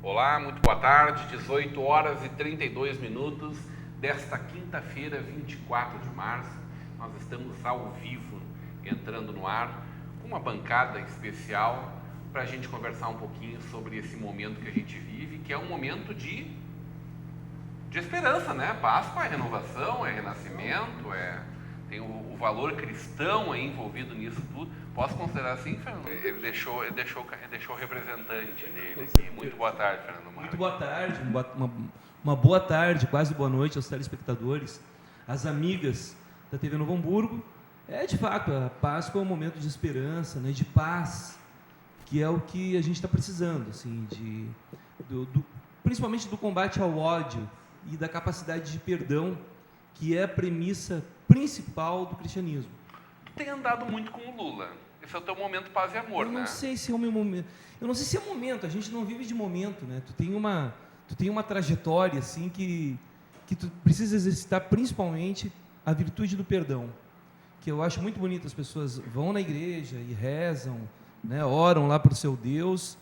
Olá, muito boa tarde, 18 horas e 32 minutos desta quinta-feira, 24 de março. Nós estamos ao vivo, entrando no ar, com uma bancada especial para a gente conversar um pouquinho sobre esse momento que a gente vive, que é um momento de esperança, né? Páscoa é renovação, é renascimento, tem o valor cristão aí envolvido nisso tudo. Posso considerar assim, Fernando? Ele deixou o representante dele aqui. Muito boa tarde, Fernando Marques. Muito boa tarde, uma boa tarde, quase boa noite aos telespectadores, às amigas da TV Novo Hamburgo. De fato, a Páscoa é um momento de esperança, né, de paz, que é o que a gente está precisando, assim, principalmente do combate ao ódio e da capacidade de perdão, que é a premissa principal do cristianismo. Tu tem andado muito com o Lula. Esse é o teu momento paz e amor, né? Eu não sei se é o meu momento. Eu não sei se é momento. A gente não vive de momento, né? Tu tem uma trajetória assim que tu precisa exercitar, principalmente a virtude do perdão, que eu acho muito bonito. As pessoas vão na igreja e rezam, né? Oram lá para o seu Deus,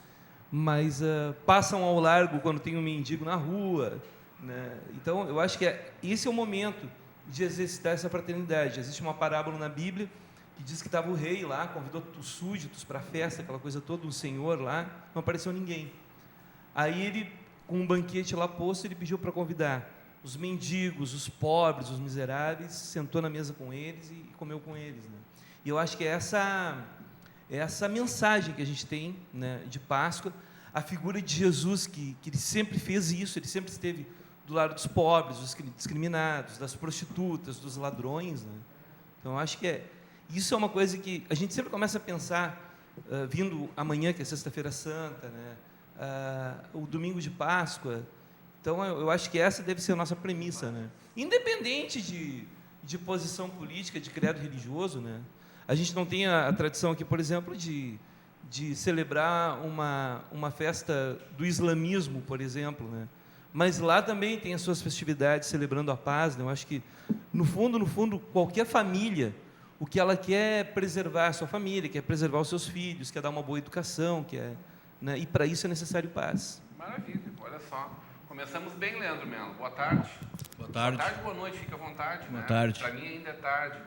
mas passam ao largo quando tem um mendigo na rua, né? Então eu acho que esse é o momento de exercitar essa fraternidade. Existe uma parábola na Bíblia que diz que estava o rei lá, convidou os súditos para a festa, aquela coisa toda, um senhor lá, não apareceu ninguém. Aí ele, com um banquete lá posto, ele pediu para convidar os mendigos, os pobres, os miseráveis, sentou na mesa com eles e comeu com eles, né? E eu acho que é essa mensagem que a gente tem, né, de Páscoa, a figura de Jesus, que ele sempre fez isso, ele sempre esteve do lado dos pobres, dos discriminados, das prostitutas, dos ladrões, né? Então, eu acho que isso é uma coisa que a gente sempre começa a pensar, vindo amanhã, que é Sexta-feira Santa, né? O domingo de Páscoa. Então, eu acho que essa deve ser a nossa premissa, né? Independente de posição política, de credo religioso, né? A gente não tem a tradição aqui, por exemplo, de celebrar uma festa do islamismo, por exemplo, né? Mas lá também tem as suas festividades celebrando a paz, né? Eu acho que, no fundo, qualquer família, o que ela quer é preservar a sua família, quer preservar os seus filhos, quer dar uma boa educação, né? E para isso é necessário paz. Maravilha, olha só. Começamos bem, Leandro Melo. Boa tarde. Boa tarde. Boa tarde, boa noite, fica à vontade. Boa né? tarde. Para mim ainda é tarde.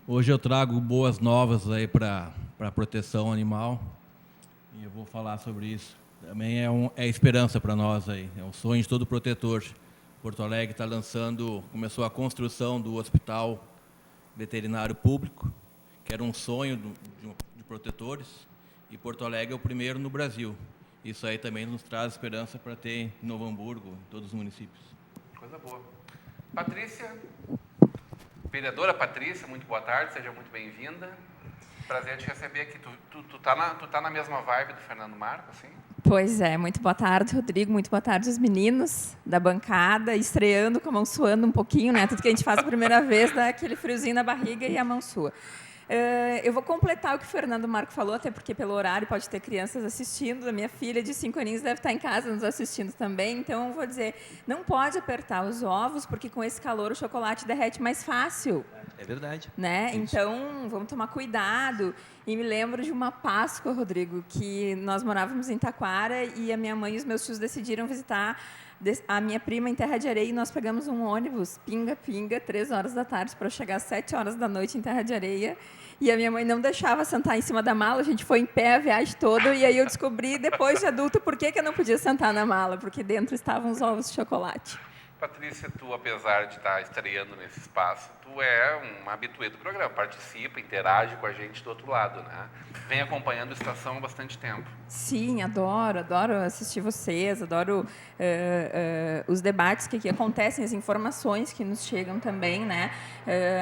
Hoje eu trago boas novas aí para a proteção animal e eu vou falar sobre isso. Também é esperança para nós aí, é um sonho de todo protetor. Porto Alegre começou a construção do Hospital Veterinário Público, que era um sonho de protetores, e Porto Alegre é o primeiro no Brasil. Isso aí também nos traz esperança para ter em Novo Hamburgo, em todos os municípios. Coisa boa. Patrícia, vereadora Patrícia, muito boa tarde, seja muito bem-vinda. Prazer te receber aqui. Tu tá na mesma vibe do Fernando Marco, assim? Pois é, muito boa tarde, Rodrigo, muito boa tarde os meninos da bancada, estreando com a mão suando um pouquinho, né? Tudo que a gente faz a primeira vez dá aquele friozinho na barriga e a mão sua. Eu vou completar o que o Fernando Marco falou, até porque pelo horário pode ter crianças assistindo. A minha filha de 5 aninhos deve estar em casa nos assistindo também, então eu vou dizer, não pode apertar os ovos, porque com esse calor o chocolate derrete mais fácil. É verdade. Né? Então, vamos tomar cuidado. E me lembro de uma Páscoa, Rodrigo, que nós morávamos em Taquara e a minha mãe e os meus tios decidiram visitar a minha prima em Terra de Areia e nós pegamos um ônibus, pinga-pinga, 3 horas da tarde, para chegar às 7 horas da noite em Terra de Areia. E a minha mãe não deixava sentar em cima da mala, a gente foi em pé a viagem toda, e aí eu descobri, depois de adulto, por que eu não podia sentar na mala, porque dentro estavam os ovos de chocolate. Patrícia, tu, apesar de estar estreando nesse espaço, tu é uma habituê do programa, participa, interage com a gente do outro lado, né? Vem acompanhando a Estação há bastante tempo. Sim, adoro assistir vocês, adoro os debates que aqui acontecem, as informações que nos chegam também, né?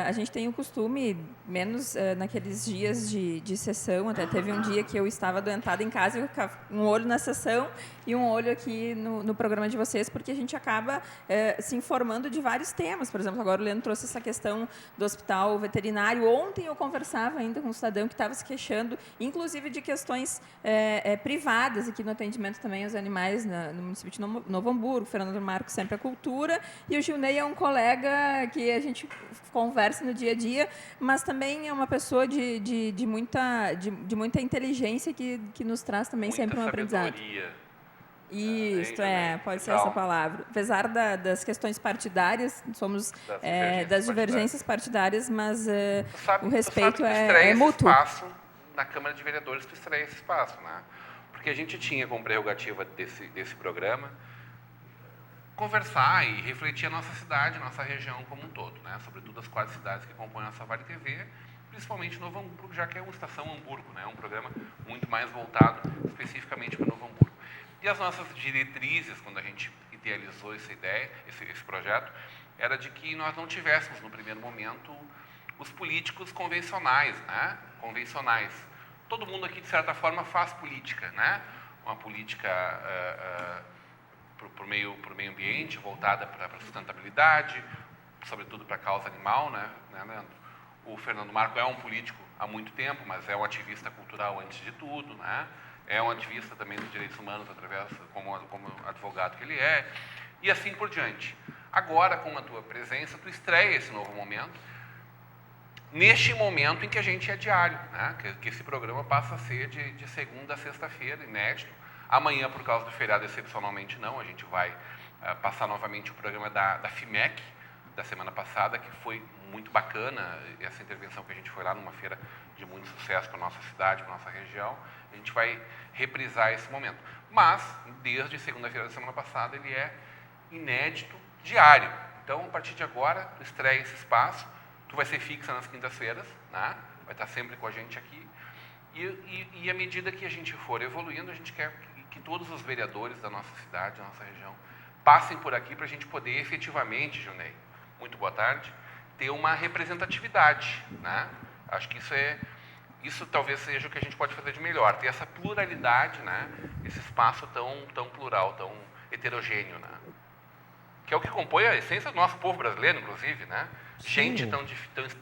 A gente tem o costume, menos naqueles dias de sessão, até teve um dia que eu estava adoentada em casa, eu ficava um olho na sessão e um olho aqui no programa de vocês, porque a gente acaba se informando de vários temas. Por exemplo, agora o Leandro trouxe essa questão situação do hospital veterinário. Ontem eu conversava ainda com um cidadão que estava se queixando, inclusive de questões privadas, aqui no atendimento também aos animais no município de Novo Hamburgo. Fernando Marco sempre a cultura, e o Gilney é um colega que a gente conversa no dia a dia, mas também é uma pessoa de muita inteligência que nos traz também Muita sempre um aprendizado. sabedoria. Isso, pode ser Então, essa palavra. Apesar das questões partidárias, somos das divergências partidárias, mas o respeito é mútuo. Espaço, na Câmara de Vereadores, tu estreia esse espaço, né? Porque a gente tinha como prerrogativa desse programa conversar e refletir a nossa cidade, a nossa região como um todo, né? Sobretudo as 4 cidades que compõem a nossa Vale TV, principalmente Novo Hamburgo, já que é uma estação Hamburgo, né? Um programa muito mais voltado especificamente para Novo Hamburgo. E as nossas diretrizes, quando a gente idealizou essa ideia, esse projeto, era de que nós não tivéssemos, no primeiro momento, os políticos convencionais, né? Convencionais. Todo mundo aqui, de certa forma, faz política, né? Uma política para o meio ambiente, voltada para a sustentabilidade, sobretudo para a causa animal, né, Leandro? O Fernando Marco é um político há muito tempo, mas é um ativista cultural antes de tudo, né? É um ativista também dos direitos humanos, como advogado que ele é, e assim por diante. Agora, com a tua presença, tu estreia esse novo momento, neste momento em que a gente é diário, né? Que esse programa passa a ser de segunda a sexta-feira, inédito. Amanhã, por causa do feriado, excepcionalmente não, a gente vai passar novamente o programa da FIMEC, da semana passada, que foi muito bacana, essa intervenção que a gente foi lá numa feira de muito sucesso para a nossa cidade, para a nossa região. A gente vai reprisar esse momento. Mas, desde segunda-feira da semana passada, ele é inédito, diário. Então, a partir de agora, tu estreia esse espaço, tu vai ser fixa nas quintas-feiras, né? Vai estar sempre com a gente aqui. E à medida que a gente for evoluindo, a gente quer que todos os vereadores da nossa cidade, da nossa região, passem por aqui para a gente poder efetivamente, Junei, muito boa tarde, ter uma representatividade, né? Acho que isso talvez seja o que a gente pode fazer de melhor, ter essa pluralidade, né? Esse espaço tão plural, tão heterogêneo, né? Que é o que compõe a essência do nosso povo brasileiro, inclusive, né? Sim. Gente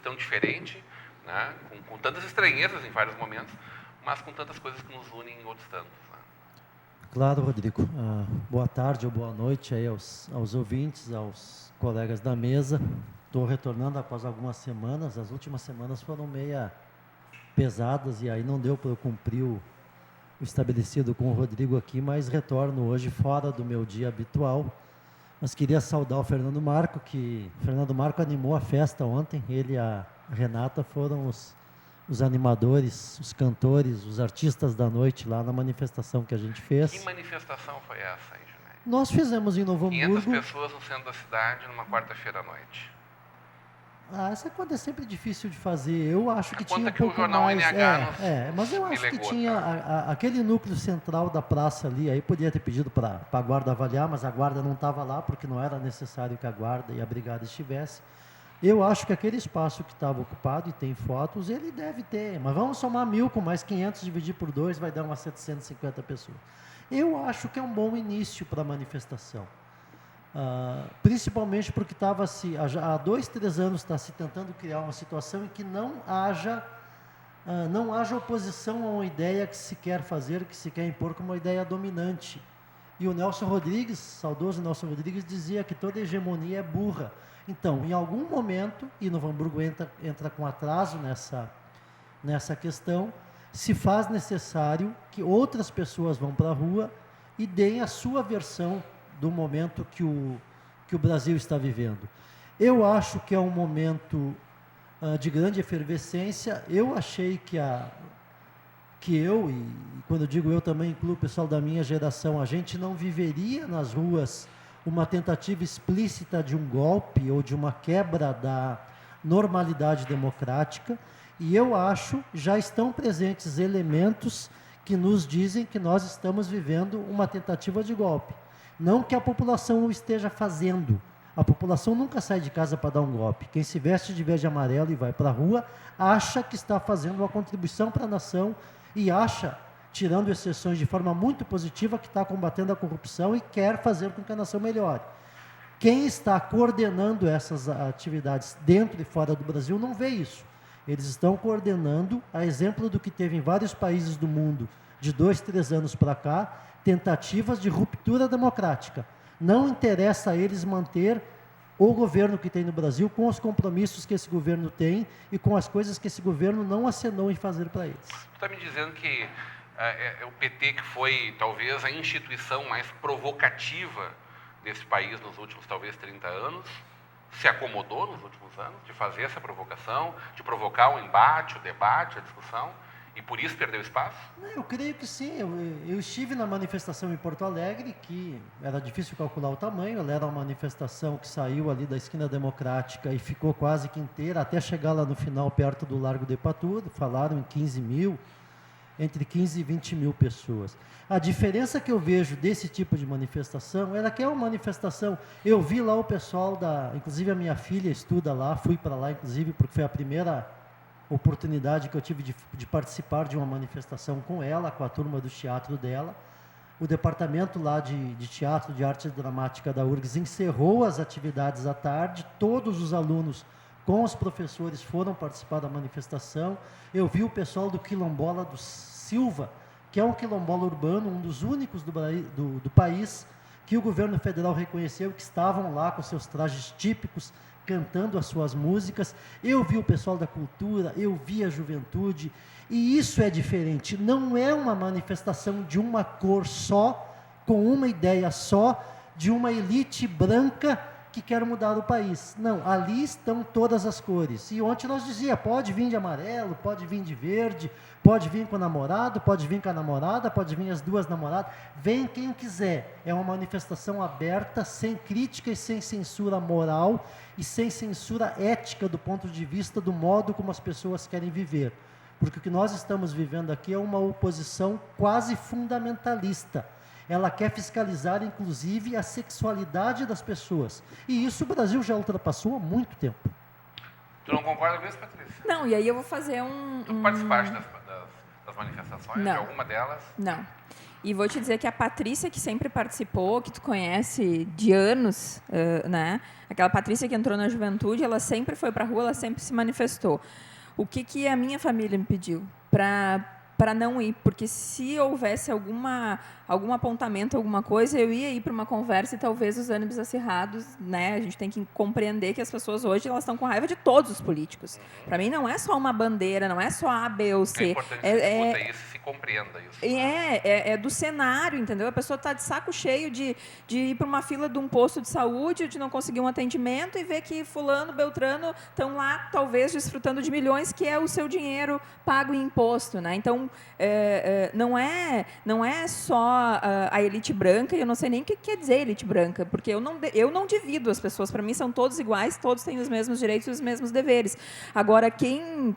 tão diferente, né? Com tantas estranhezas em vários momentos, mas com tantas coisas que nos unem em outros tantos. Né? Claro, Rodrigo. Boa tarde ou boa noite aí aos ouvintes, aos colegas da mesa. Estou retornando após algumas semanas. As últimas semanas foram meia pesadas e aí não deu para eu cumprir o estabelecido com o Rodrigo aqui, mas retorno hoje fora do meu dia habitual. Mas queria saudar o Fernando Marco, que o Fernando Marco animou a festa ontem. Ele e a Renata foram os animadores, os cantores, os artistas da noite lá na manifestação que a gente fez. Que manifestação foi essa aí, Junei? Nós fizemos em Novo Hamburgo. 500 pessoas no centro da cidade numa quarta-feira à noite. Essa conta é sempre difícil de fazer. Eu acho que tinha um que o pouco jornal mais. NH mas eu acho que tinha aquele núcleo central da praça ali. Aí podia ter pedido para a guarda avaliar, mas a guarda não estava lá porque não era necessário que a guarda e a brigada estivesse. Eu acho que aquele espaço que estava ocupado e tem fotos, ele deve ter. Mas vamos somar 1.000 com mais 500 dividir por 2 vai dar umas 750 pessoas. Eu acho que é um bom início para a manifestação. Principalmente porque há 2, 3 anos está se tentando criar uma situação em que não haja oposição a uma ideia que se quer fazer, que se quer impor como uma ideia dominante. E o Nelson Rodrigues, saudoso Nelson Rodrigues, dizia que toda hegemonia é burra. Então, em algum momento, e Novo Hamburgo entra com atraso nessa questão, se faz necessário que outras pessoas vão para a rua e deem a sua versão do momento que o Brasil está vivendo. Eu acho que é um momento de grande efervescência. Eu achei que e quando eu digo eu também incluo o pessoal da minha geração, a gente não viveria nas ruas uma tentativa explícita de um golpe ou de uma quebra da normalidade democrática, e eu acho já estão presentes elementos que nos dizem que nós estamos vivendo uma tentativa de golpe. Não que a população o esteja fazendo. A população nunca sai de casa para dar um golpe. Quem se veste de verde e amarelo e vai para a rua, acha que está fazendo uma contribuição para a nação e acha, tirando exceções de forma muito positiva, que está combatendo a corrupção e quer fazer com que a nação melhore. Quem está coordenando essas atividades dentro e fora do Brasil não vê isso. Eles estão coordenando, a exemplo do que teve em vários países do mundo, de 2, 3 anos para cá, tentativas de ruptura democrática. Não interessa a eles manter o governo que tem no Brasil com os compromissos que esse governo tem e com as coisas que esse governo não acenou em fazer para eles. Você está me dizendo que o PT, que foi talvez a instituição mais provocativa desse país nos últimos talvez 30 anos, se acomodou nos últimos anos de fazer essa provocação, de provocar o embate, o debate, a discussão, e por isso perdeu espaço? Eu creio que sim. Eu estive na manifestação em Porto Alegre, que era difícil calcular o tamanho. Ela era uma manifestação que saiu ali da esquina Democrática e ficou quase que inteira, até chegar lá no final, perto do Largo de Ipatu. Falaram em 15 mil, entre 15 e 20 mil pessoas. A diferença que eu vejo desse tipo de manifestação era que é uma manifestação... Eu vi lá o pessoal inclusive a minha filha estuda lá, fui para lá, inclusive, porque foi a primeira oportunidade que eu tive de participar de uma manifestação com ela, com a turma do teatro dela. O departamento lá de teatro, de arte dramática da URGS encerrou as atividades à tarde, todos os alunos com os professores foram participar da manifestação. Eu vi o pessoal do Quilombola do Silva, que é um quilombola urbano, um dos únicos do país, que o governo federal reconheceu, que estavam lá com seus trajes típicos, cantando as suas músicas. Eu vi o pessoal da cultura, eu vi a juventude, e isso é diferente. Não é uma manifestação de uma cor só, com uma ideia só, de uma elite branca que quer mudar o país. Não, ali estão todas as cores. E ontem nós dizia, pode vir de amarelo, pode vir de verde, pode vir com o namorado, pode vir com a namorada, pode vir as duas namoradas, vem quem quiser. É uma manifestação aberta, sem crítica e sem censura moral e sem censura ética do ponto de vista do modo como as pessoas querem viver. Porque o que nós estamos vivendo aqui é uma oposição quase fundamentalista. Ela quer fiscalizar, inclusive, a sexualidade das pessoas. E isso o Brasil já ultrapassou há muito tempo. Tu não concorda com isso, Patrícia? Não, e aí eu vou fazer Tu participaste das manifestações? Não. De alguma delas? Não. E vou te dizer que a Patrícia, que sempre participou, que tu conhece de anos, né? Aquela Patrícia que entrou na juventude, ela sempre foi para a rua, ela sempre se manifestou. O que a minha família me pediu? Para não ir, porque se houvesse algum apontamento, alguma coisa, eu ia ir para uma conversa e talvez os ânimos acirrados, né? A gente tem que compreender que as pessoas hoje elas estão com raiva de todos os políticos. Para mim não é só uma bandeira, não é só A, B ou C. É importante que se escuta isso, se compreenda isso. É do cenário, entendeu? A pessoa está de saco cheio de ir para uma fila de um posto de saúde, de não conseguir um atendimento e ver que fulano, beltrano estão lá, talvez, desfrutando de milhões, que é o seu dinheiro pago em imposto, né? Então, não é só a elite branca, e eu não sei nem o que quer dizer elite branca, porque eu não divido as pessoas, para mim são todos iguais, todos têm os mesmos direitos e os mesmos deveres. Agora, quem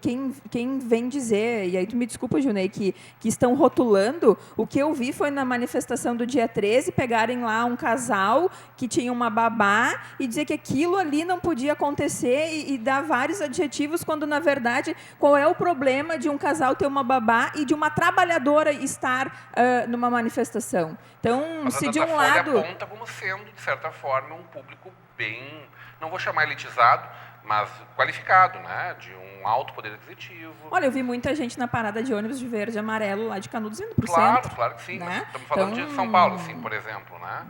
vem dizer, e aí tu me desculpa, Junei, que estão rotulando, o que eu vi foi na manifestação do dia 13, pegarem lá um casal que tinha uma babá e dizer que aquilo ali não podia acontecer e dar vários adjetivos, quando, na verdade, qual é o problema de um casal ter uma babá e de uma trabalhadora estar numa manifestação? Então, mas se a de um Folha lado... aponta como sendo, de certa forma, um público bem, não vou chamar elitizado, mas qualificado, né? De um alto poder aquisitivo. Olha, eu vi muita gente na parada de ônibus de verde e amarelo lá de Canudos indo para o Claro, centro. claro que sim. Né? Mas estamos falando de São Paulo, assim, por exemplo, né?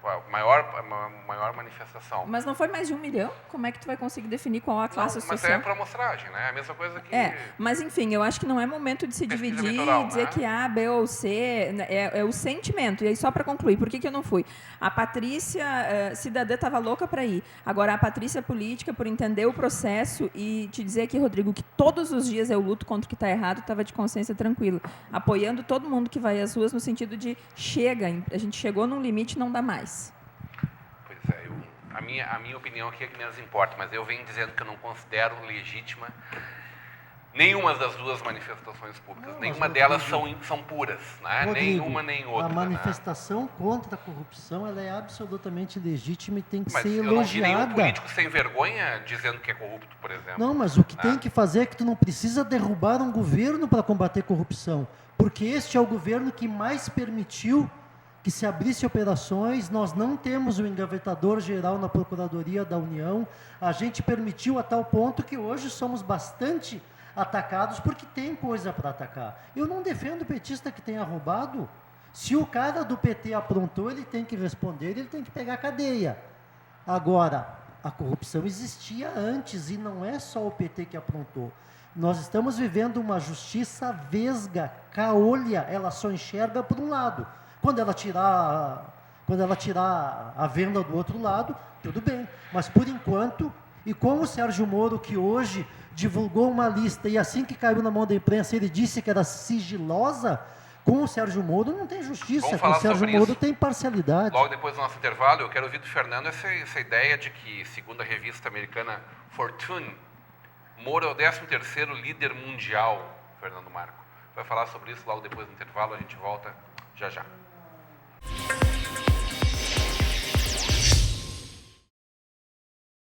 A maior manifestação. Mas não foi mais de 1 milhão? Como é que tu vai conseguir definir qual a classe Não, mas social? é para amostragem, né? A mesma coisa que... Mas enfim, eu acho que não é momento de se pesquisa dividir eleitoral, e dizer né? que A, B ou C, é o sentimento. E aí, só para concluir, por que eu não fui? A Patrícia cidadã estava louca para ir. Agora, a Patrícia política, por entender o processo e te dizer aqui, Rodrigo, que todos os dias eu luto contra o que está errado, estava de consciência tranquila, apoiando todo mundo que vai às ruas no sentido de chega, a gente chegou num limite, não dá mais. A minha opinião aqui é que menos importa, mas eu venho dizendo que eu não considero legítima nenhuma das duas manifestações públicas. Nenhuma delas são puras, né? Rodrigo, nenhuma nem outra. A manifestação contra a corrupção ela é absolutamente legítima e tem que mas ser eu não vi nenhum elogiada. político sem vergonha dizendo que é corrupto, por exemplo. Não, mas o que tem que fazer é que tu não precisa derrubar um governo para combater corrupção, porque este é o governo que mais permitiu que se abrisse operações, nós não temos o engavetador geral na Procuradoria da União, a gente permitiu a tal ponto que hoje somos bastante atacados porque tem coisa para atacar. Eu não defendo o petista que tenha roubado. Se o cara do PT aprontou, ele tem que responder, ele tem que pegar a cadeia. Agora, a corrupção existia antes e não é só o PT que aprontou. Nós estamos vivendo uma justiça vesga, caolha, ela só enxerga por um lado. Quando ela tirar a venda do outro lado, tudo bem. Mas, por enquanto, e com o Sérgio Moro, que hoje divulgou uma lista, e assim que caiu na mão da imprensa, ele disse que era sigilosa, com o Sérgio Moro não tem justiça, com o Sérgio Moro tem parcialidade. Logo depois do nosso intervalo, eu quero ouvir do Fernando essa ideia de que, segundo a revista americana Fortune, Moro é o 13º líder mundial, Fernando Marco. Vai falar sobre isso logo depois do intervalo, a gente volta já já.